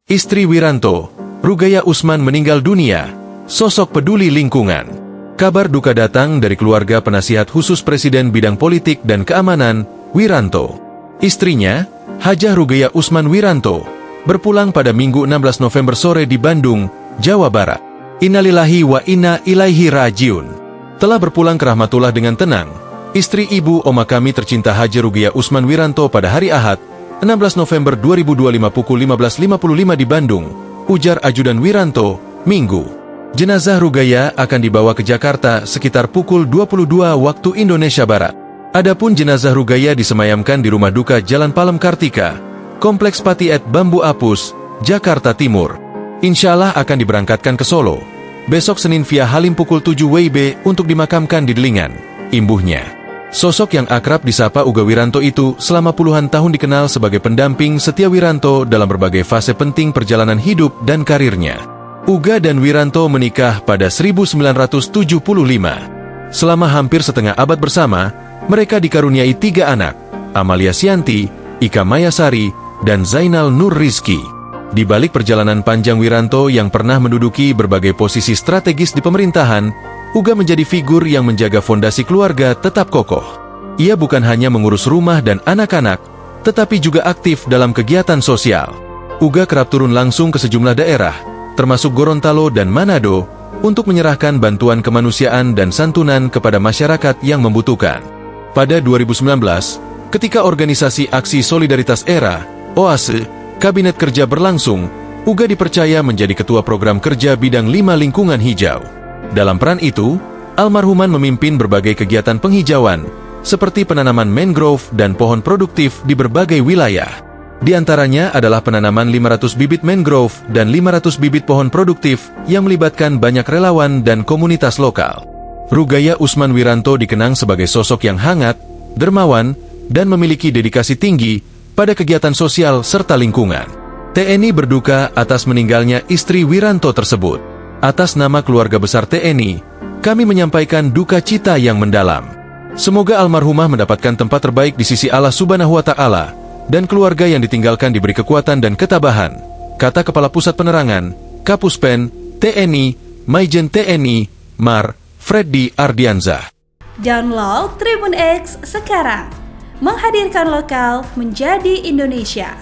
Istri Wiranto, Rugaya Usman meninggal dunia, sosok peduli lingkungan. Kabar duka datang dari keluarga penasihat khusus Presiden bidang politik dan keamanan, Wiranto. Istrinya, Hajah Rugaya Usman Wiranto, berpulang pada Minggu 16 November sore di Bandung, Jawa Barat. Innalillahi wa inna ilaihi rajiun. Telah berpulang ke rahmatullah dengan tenang, istri ibu oma kami tercinta Hajah Rugaya Usman Wiranto pada hari Ahad, 16 November 2025 pukul 15.55 di Bandung, ujar Ajudan Wiranto, Minggu. Jenazah Rugaya akan dibawa ke Jakarta sekitar pukul 22 waktu Indonesia Barat. Adapun jenazah Rugaya disemayamkan di rumah duka Jalan Palem Kartika, Kompleks Pati et Bambu Apus, Jakarta Timur. Insya Allah akan diberangkatkan ke Solo besok Senin via Halim pukul 7 WIB untuk dimakamkan di Delingan, imbuhnya. Sosok yang akrab disapa Uga Wiranto itu selama puluhan tahun dikenal sebagai pendamping setia Wiranto dalam berbagai fase penting perjalanan hidup dan karirnya. Uga dan Wiranto menikah pada 1975. Selama hampir setengah abad bersama, mereka dikaruniai 3 anak, Amalia Sianti, Ika Mayasari, dan Zainal Nur Rizki. Di balik perjalanan panjang Wiranto yang pernah menduduki berbagai posisi strategis di pemerintahan, Uga menjadi figur yang menjaga fondasi keluarga tetap kokoh. Ia bukan hanya mengurus rumah dan anak-anak, tetapi juga aktif dalam kegiatan sosial. Uga kerap turun langsung ke sejumlah daerah, termasuk Gorontalo dan Manado, untuk menyerahkan bantuan kemanusiaan dan santunan kepada masyarakat yang membutuhkan. Pada 2019, ketika organisasi Aksi Solidaritas Era, OASE, Kabinet Kerja berlangsung, Uga dipercaya menjadi Ketua Program Kerja Bidang 5 Lingkungan Hijau. Dalam peran itu, almarhuman memimpin berbagai kegiatan penghijauan, seperti penanaman mangrove dan pohon produktif di berbagai wilayah. Di antaranya adalah penanaman 500 bibit mangrove dan 500 bibit pohon produktif yang melibatkan banyak relawan dan komunitas lokal. Rugaya Usman Wiranto dikenang sebagai sosok yang hangat, dermawan, dan memiliki dedikasi tinggi pada kegiatan sosial serta lingkungan. TNI berduka atas meninggalnya istri Wiranto tersebut. Atas nama keluarga besar TNI, kami menyampaikan duka cita yang mendalam. Semoga almarhumah mendapatkan tempat terbaik di sisi Allah Subhanahu wa Ta'ala, dan keluarga yang ditinggalkan diberi kekuatan dan ketabahan, kata Kepala Pusat Penerangan, Kapuspen, TNI, Maijen TNI, Mar, Freddy Ardianza. Download Tribun X sekarang, menghadirkan lokal menjadi Indonesia.